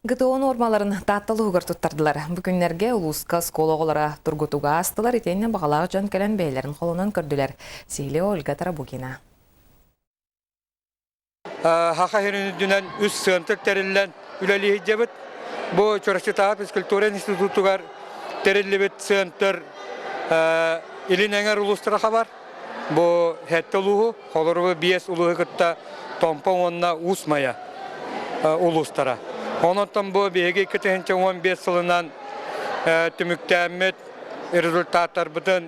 ГТО нормаларын таттылыгыр туттардылар. Бүгүннерге улуска скологолара тургутуга астылар итенне багалаак жан келен бейлерин колунан көрдүлөр. Силе Ольга Тарабугина. Хаха херүнүдүнен үс сыантык териллен үлелиһи жабыт. Бу Чорачытаа физкультура институтугар териллибит сыантыр илин эңер улустураха бар. Бу хеттелугу холору биес улугы кытта томпа онна усмая улустара. Онотон бу биеги 2015 жылынан түмүктәмет результаттар бүтін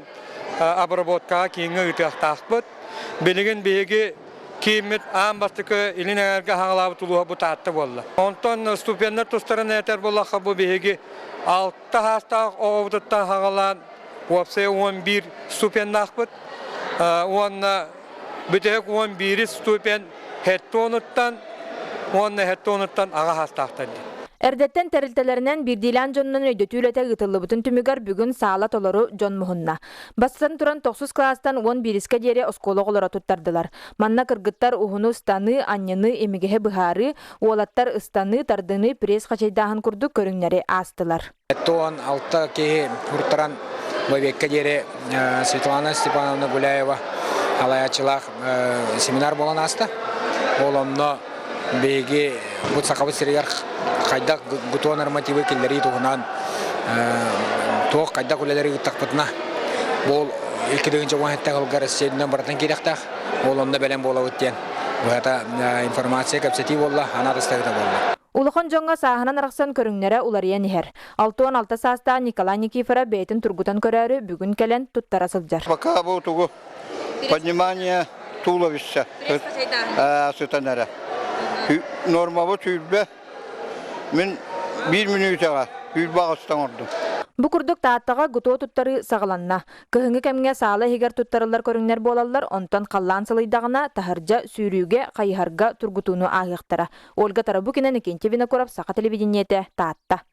обработкаға кейінгі үтіяқтақпыт. Білігін биеги кеймет амбастықы илинәгәрге хаңылабы тулуға бұ татты болды. Онтон ступеннер тұстарын әтер болаққа бұ биеги 6 хастақ оғыдыттан хаңылан опсай 11 ступеннақпыт. Онна бүтек 11 ступен хеттоныттан аға хастақтан. Эрдеттен терилтелеринен бирдилан жоннун өйдөтүүлөтө ытыллыбытын түмүгөр бүгүн саала толору жон мухунна. Бастан туран 9 класстан 11-ке жери оскологолора туттардылар. Манна кыргыттар ухуну станы, аньяны, эмигеhe быхары, уолаттар ыстаны, тардыны пресс хачайдахан курду көрүңнери астылар. Тоон 6 кеhe хуртаран бөбекке жери Светлана Степановна Гуляева алаячылах семинар болан аста. Оломно беги бут сакабы сиригар кайда гутуа нормативы келлери тугунан тоқ кайда кулелери гыттакпытна бол 2-нче вахетте калгар седнен баратан кирактак ол онда белен бола өттен буята информация капсети болла анадыстагыта болла. Улухон жоңга сааханан араксан көрүңнере уларыян ихер. 6-6 сааста Николай Никифора бейтин тургутан көрөрү бүгүн келен туттара сылжар. Пока бугу поднимание туловища сытанара. Нормалы түйілбе, мен 1 минутаға түйілбе ағыстан ордым. Бу курдук тааттага гутоо туттары сагаланна. Кыһыңы кемге саала хигер туттарылар көрүңнер болаллар, онтон қаллаан сылыйдагына тахаржа сүүрүүге кайыһарга тургутууну агыктара. Ольга Тарабукина, Никентьевина Короб, Саха телевидениете, Таатта.